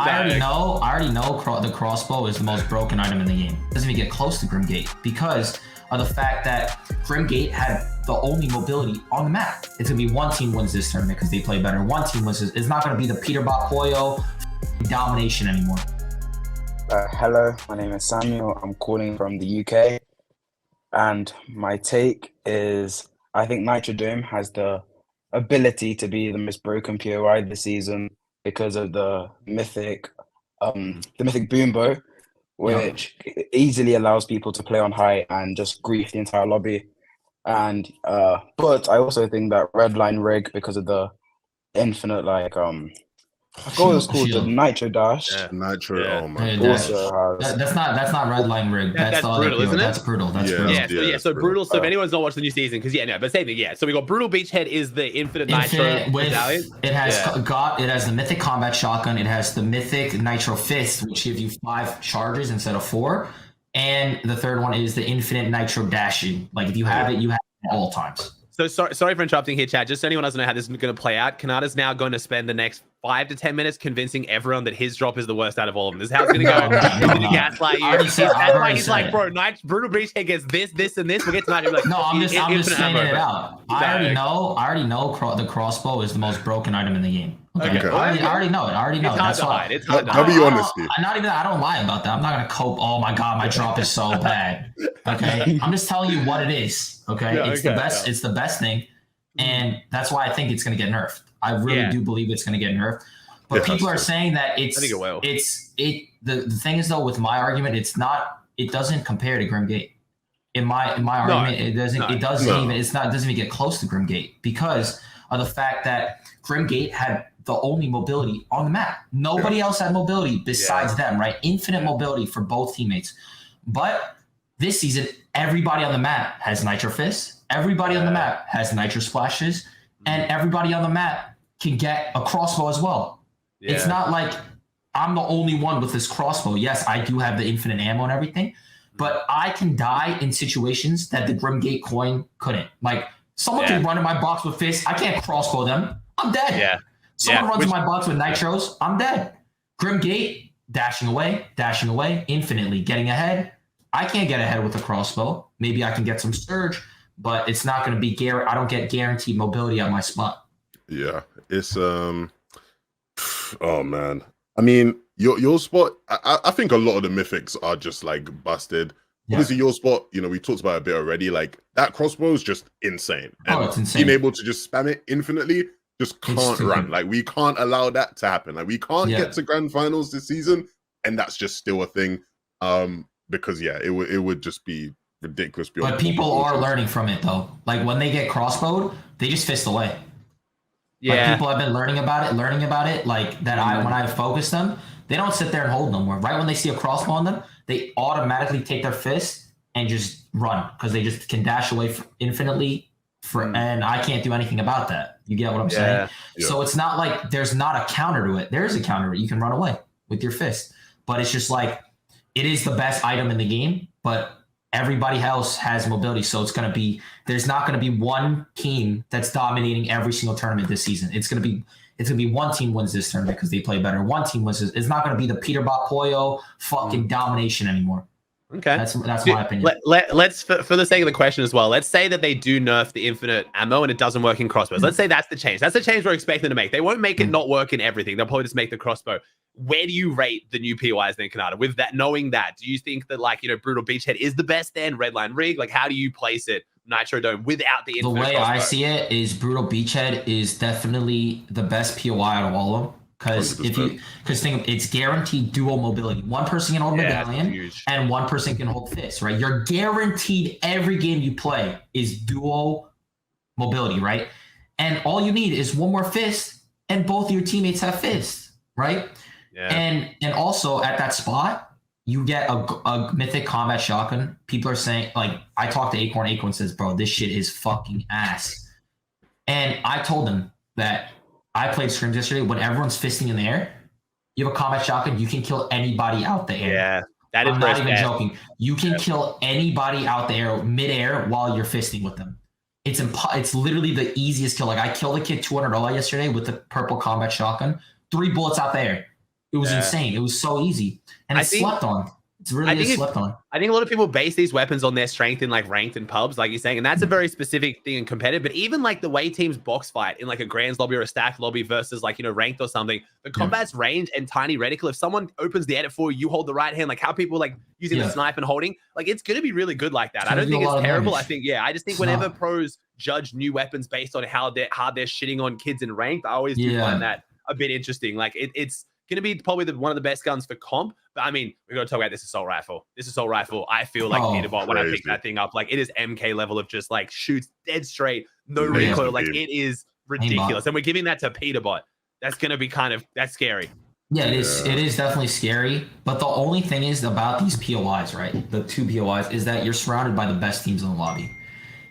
I already know the crossbow is the most broken item in the game. It doesn't even get close to Grimgate because of the fact that Grimgate had the only mobility on the map. It's gonna be one team wins this tournament because they play better. One team wins this. It's not gonna be the Peterbot Poyo domination anymore. Hello, my name is Samuel. I'm calling from the UK, and my take is I think Nitro Dome has the ability to be the most broken POI this season because of the mythic Boombo, which easily allows people to play on high and just grief the entire lobby. And but I also think that Redline Rig, because of the infinite I forgot what it's called, the Nitro Dash. Yeah. Nitro, yeah. oh my god. That's not Redline Rig. That's brutal, isn't it? That's brutal. That's brutal. So brutal. So if anyone's not watched the new season, because but same thing. Yeah. So we got brutal. Beachhead is the infinite Nitro Medallions. It has the mythic combat shotgun. It has the mythic Nitro Fist, which gives you 5 charges instead of 4. And the third one is the infinite Nitro Dashing. Like if you have it, you have it at all times. So sorry for interrupting here, chat. Just so anyone doesn't know how this is going to play out, Kanata's now going to spend the next 5 to 10 minutes convincing everyone that his drop is the worst out of all of them. This is how it's going to go. He's going to gaslight you. That's why he's like, bro, brutal Beachhead gets this, and this. We'll get to Nitro. Like, no, I'm just saying it out. I already know the crossbow is the most broken item in the game. Okay. I already know it. That's why. It's hard to hide. I'll be honest. Not even that. I don't lie about that. I'm not gonna cope. Oh my god, my drop is so bad. Okay. I'm just telling you what it is. Okay. It's the best. It's the best thing, and that's why I think it's gonna get nerfed. I really do believe it's gonna get nerfed. But people are saying that it's. I think it will. The thing is though, with my argument, it's not. It doesn't compare to Grimgate. In my argument, it doesn't. It doesn't even. It's not. It doesn't even get close to Grimgate because of the fact that Grimgate had the only mobility on the map. Nobody else had mobility besides them, right? Infinite mobility for both teammates. But this season, everybody on the map has Nitro Fist. Everybody on the map has Nitro Splashes. And everybody on the map can get a crossbow as well. Yeah. It's not like I'm the only one with this crossbow. Yes, I do have the infinite ammo and everything. But I can die in situations that the Grimgate coin couldn't. Like, someone can run in my box with Fist. I can't crossbow them. I'm dead. Yeah. Someone runs in my box with Nitros, I'm dead. Grimgate, dashing away, infinitely, getting ahead. I can't get ahead with a crossbow. Maybe I can get some surge, but it's not going to be I don't get guaranteed mobility at my spot. Yeah, it's oh man. I mean, your spot. I think a lot of the mythics are just like busted. Yeah. Obviously, your spot. We talked about it a bit already. Like that crossbow is just insane. And it's insane. Being able to just spam it infinitely. Just can't run. Like we can't allow that to happen. Like we can't get to grand finals this season, and that's just still a thing. Because it would just be ridiculous. But people are learning from it though. Like when they get crossbowed, they just fist away. Yeah, like, people have been learning about it. Like that. When I focus them, they don't sit there and hold no more. Right when they see a crossbow on them, they automatically take their fist and just run because they just can dash away infinitely. And I can't do anything about that. You get what I'm saying? Yeah. So it's not like there's not a counter to it. There is a counter to it. You can run away with your fist. But it's just like it is the best item in the game, but everybody else has mobility. So there's not gonna be one team that's dominating every single tournament this season. It's gonna be one team wins this tournament because they play better. One team wins this. It's not gonna be the Peterbot Poyo fucking domination anymore. Okay, that's my opinion. Let's for the sake of the question as well. Let's say that they do nerf the infinite ammo and it doesn't work in crossbows. Let's say that's the change. That's the change we're expecting to make. They won't make it not work in everything. They'll probably just make the crossbow. Where do you rate the new POIs then, Kanata? With that, knowing that, do you think that brutal Beachhead is the best then? Redline Rig, like how do you place it? Nitro Dome without the infinite way crossbow? I see it is brutal Beachhead is definitely the best POI out of all of them. Because it's guaranteed dual mobility. One person can hold Medallion and one person can hold Fist, right? You're guaranteed every game you play is dual mobility, right? And all you need is one more Fist and both of your teammates have Fist, right? Yeah. And also at that spot, you get a mythic combat shotgun. People are saying, like, I talked to Acorn. Acorn says, bro, this shit is fucking ass. And I told him that I played scrims yesterday. When everyone's fisting in the air, you have a combat shotgun, you can kill anybody out the air. Yeah, that is I'm not even joking. You can kill anybody out the air midair while you're fisting with them. It's literally the easiest kill. Like I killed a kid 200 yesterday with the purple combat shotgun. 3 bullets out there. It was insane. It was so easy, and it's slept on. It's really slept on. I think a lot of people base these weapons on their strength in like ranked and pubs, like you're saying, and that's a very specific thing in competitive. But even like the way teams box fight in like a Grands lobby or a stacked lobby versus like, you know, ranked or something, the combat's range and tiny reticle. If someone opens the edit for you, you hold the right hand, like how people like using the snipe and holding, like it's going to be really good like that. I don't think it's terrible. I think, I just think whenever pros judge new weapons based on how hard they're shitting on kids in ranked, I always do find that a bit interesting. Like it's going to be probably one of the best guns for comp. But I mean, we're going to talk about this assault rifle. This assault rifle, I feel like Peterbot, when I pick that thing up, like it is MK level of just like shoots dead straight, no recoil. Like it is ridiculous. And we're giving that to Peterbot. That's going to be that's scary. Yeah, it is. It is definitely scary. But the only thing is about these POIs, right? The 2 POIs is that you're surrounded by the best teams in the lobby.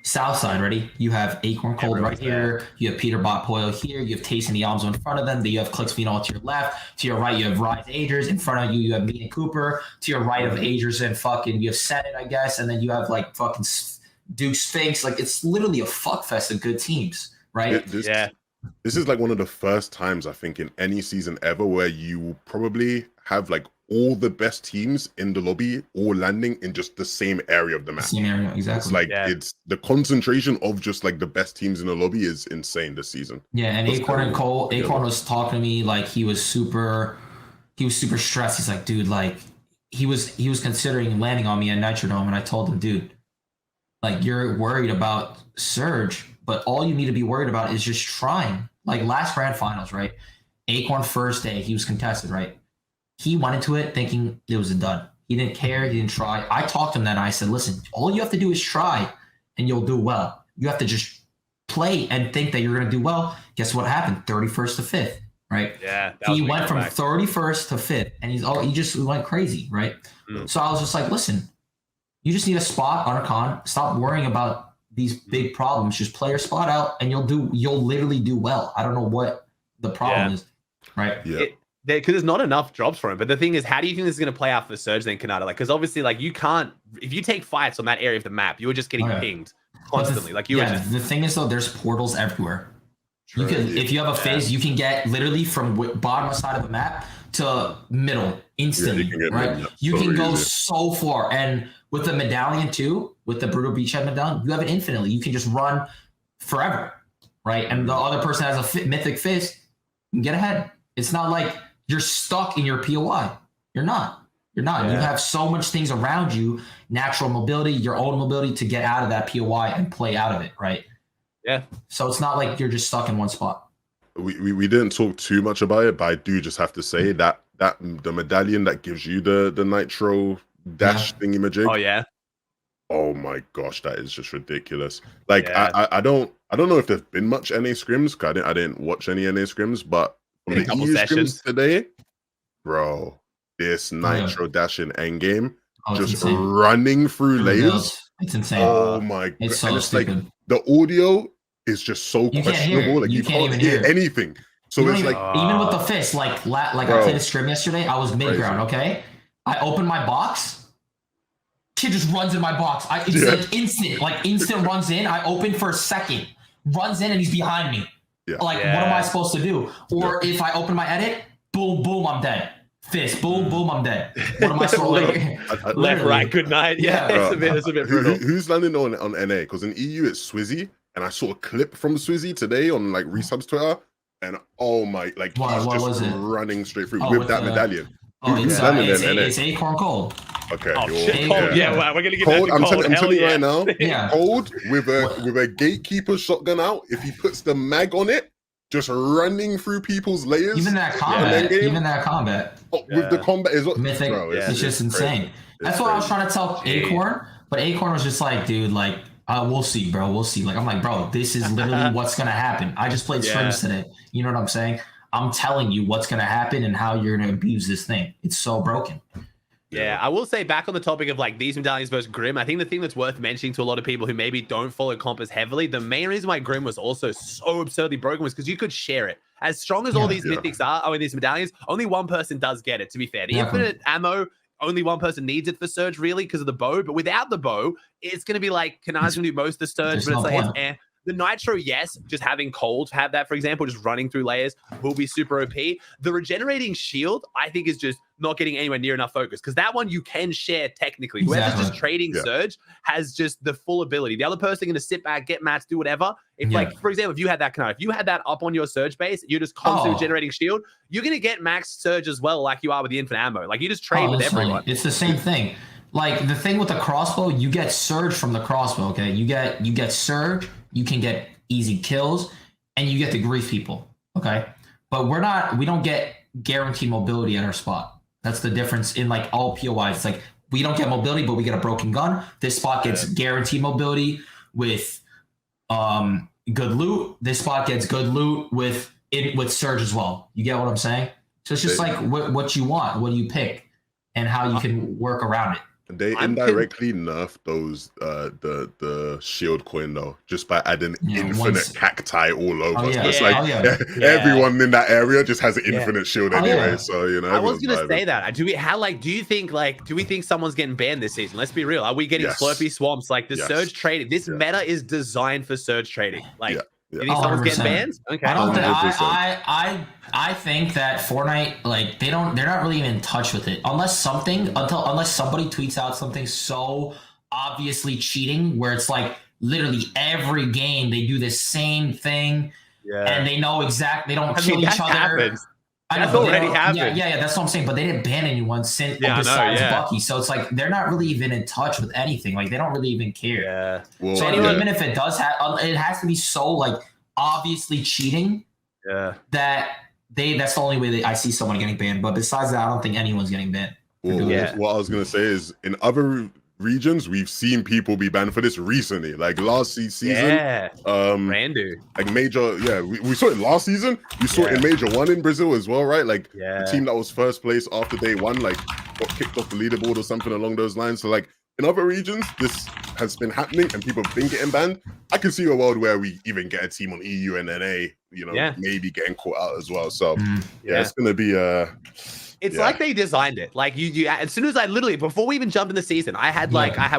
South side, ready? You have Acorn Cold right here. You have Peterbot Poil here. You have Taste and the Alms in front of them. Then you have Clicks Phenol to your left. To your right, you have Rise Agers. In front of you, you have Me and Cooper. To your right of Agers and fucking, you have Senate, I guess. And then you have like fucking Duke Sphinx. Like it's literally a fuck fest of good teams, right? This is like one of the first times I think in any season ever where you will probably have like all the best teams in the lobby all landing in just the same area of the map. Same area, exactly. It's like it's the concentration of just like the best teams in the lobby is insane this season. Yeah, and Acorn and Cole, Acorn was talking to me like he was super stressed. He's like, dude, like he was considering landing on me at Nitro Dome, and I told him, dude, like you're worried about Surge, but all you need to be worried about is just trying. Like last grand finals, right? Acorn first day, he was contested, right? He went into it thinking it was a dud. He didn't care. He didn't try. I talked to him then. I said, listen, all you have to do is try and you'll do well. You have to just play and think that you're going to do well. Guess what happened? 31st to 5th, right? Yeah. He went from 31st to 5th and he just went crazy, right? So I was just like, listen, you just need a spot on a con. Stop worrying about these big problems. Just play your spot out and you'll literally do well. I don't know what the problem is, right? Yeah. Because there's not enough drops for him. But the thing is, how do you think this is going to play out for Surge then, Kanata? Like, because obviously, like, you can't, if you take fights on that area of the map, you're just getting pinged constantly. The thing is, though, there's portals everywhere. You can, if you have a phase, you can get literally from bottom side of the map to middle instantly, right? You can go so far. And with the medallion too, with the brutal beachhead medallion, you have it infinitely. You can just run forever, right? And the other person has a mythic fist, you can get ahead. It's not like you're stuck in your POI. You're not. You have so much things around you, natural mobility, your own mobility to get out of that POI and play out of it, right? Yeah. So it's not like you're just stuck in one spot. We didn't talk too much about it, but I do just have to say that the medallion that gives you the Nitro dash thingy-majig. Oh yeah. Oh my gosh, that is just ridiculous. Like I don't know if there's been much NA scrims, because I didn't watch any NA scrims, but from the EU scrims today, bro, this Nitro dash in endgame, just insane. Running through layers. It's insane. Oh my god. It's so stupid. Like the audio is just so questionable. Like you can't even hear anything. So it's like even with the fist, like I played a scrim yesterday, I was mid-ground, okay? I opened my box. Kid just runs in my box. It's like instant runs in. I open for a second, runs in, and he's behind me. What am I supposed to do? Or if I open my edit, boom, boom, I'm dead. Fist, boom, boom, I'm dead. What am I supposed to do? Left, right, good night. It's a bit brutal. Who's landing on NA? Because in EU it's Swizzy, and I saw a clip from Swizzy today on like Resub's Twitter, and oh my, like he's just running straight through with that medallion. It's Acorn Cold. Okay. Oh, shit, Cold. Yeah, well, we're gonna get Cold. I'm telling you right now. Cold with a gatekeeper shotgun out. If he puts the mag on it, just running through people's layers. Even that combat. Oh, with the combat is what mythic. Bro, it's just insane. That's what I was trying to tell Acorn, but Acorn was just like, dude, like, we'll see, bro. We'll see. Like, I'm like, bro, this is literally what's gonna happen. I just played scrims today. You know what I'm saying? I'm telling you what's gonna happen and how you're gonna abuse this thing. It's so broken. Yeah, I will say back on the topic of like these medallions versus Grim, I think the thing that's worth mentioning to a lot of people who maybe don't follow comp as heavily, the main reason why Grim was also so absurdly broken was because you could share it. As strong as all these mythics are, these medallions, only one person does get it, to be fair. The infinite ammo, only one person needs it for Surge, really, because of the bow. But without the bow, it's going to be like, Kanai's going to do most of the Surge, but it's like, The Nitro, yes, just having Cold have that, for example, just running through layers will be super OP. The regenerating shield, I think, is just not getting anywhere near enough focus because that one you can share technically. Whoever's just trading Surge has just the full ability. The other person going to sit back, get mats, do whatever. If like, for example, if you had that if you had that up on your Surge base, you're just constantly generating shield, you're going to get max Surge as well, like you are with the infinite ammo. Like you just trade with everyone. It's the same thing. Like the thing with the crossbow, you get Surge from the crossbow. Okay, you get Surge. You can get easy kills, and you get to grief people. Okay, but we don't get guaranteed mobility at our spot. That's the difference in like all POIs. It's like we don't get mobility, but we get a broken gun. This spot gets guaranteed mobility with good loot. This spot gets good loot with Surge as well. You get what I'm saying? So it's just like what you want, what do you pick, and how you can work around it. They indirectly nerfed those the shield coin though, just by adding infinite cacti all over. So it's like everyone in that area just has an infinite shield anyway. So you know, I was gonna say that. Do you think someone's getting banned this season? Let's be real. Are we getting Slurpee swamps? Like the Surge trading. This meta is designed for Surge trading. Like you think someone's getting banned? Okay. I think that Fortnite, like they're not really even in touch with it unless somebody tweets out something so obviously cheating where it's like literally every game they do the same thing and they know they don't kill each other. Happens. That's already happened. Yeah, that's what I'm saying. But they didn't ban anyone since besides Bucky. So it's like they're not really even in touch with anything. Like they don't really even care. Yeah. Well, so even if it does it has to be so like obviously cheating. Yeah. That's the only way I see someone getting banned. But besides that, I don't think anyone's getting banned. Well, what I was gonna say is in other regions we've seen people be banned for this recently, like last season. Randu. Like major, we saw it last season. We saw it in Major 1 in Brazil as well, right? Like the team that was first place after day 1 like got kicked off the leaderboard or something along those lines. So like in other regions this has been happening and people have been getting banned. I can see a world where we even get a team on EU and NA, you know, maybe getting caught out as well. So it's gonna be it's like they designed it. Like you as soon as before we even jumped in the season, I had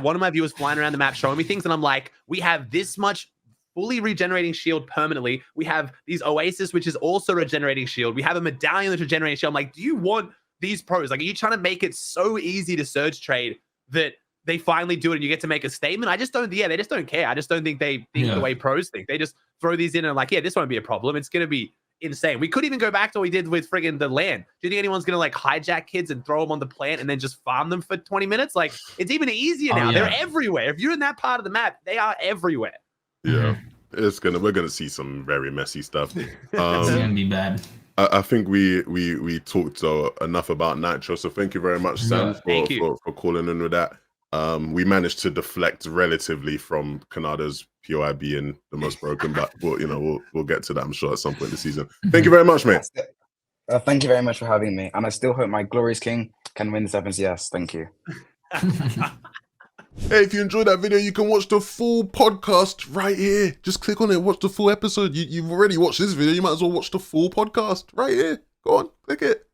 one of my viewers flying around the map showing me things, and I'm like, we have this much fully regenerating shield permanently. We have these Oasis, which is also regenerating shield. We have a Medallion that's regenerating shield. I'm like, do you want these pros? Like, are you trying to make it so easy to Surge trade that they finally do it and you get to make a statement? I just don't, they just don't care. I just don't think they think the way pros think. They just throw these in and like, this won't be a problem. It's going to be insane. We could even go back to what we did with friggin' the land. Do you think anyone's going to like hijack kids and throw them on the plant and then just farm them for 20 minutes? Like it's even easier now. They're everywhere. If you're in that part of the map, they are everywhere. Yeah. We're gonna see some very messy stuff. It's gonna be bad. I think we talked enough about Nitro, so thank you very much, Sam, for calling in with that. We managed to deflect relatively from Canada's POI being the most broken, but we'll get to that, I'm sure, at some point this season. Thank you very much, mate. Thank you very much for having me, and I still hope my glorious king can win the 7CS. Thank you. Hey, if you enjoyed that video, you can watch the full podcast right here. Just click on it, watch the full episode. You've already watched this video, you might as well watch the full podcast right here. Go on, click it.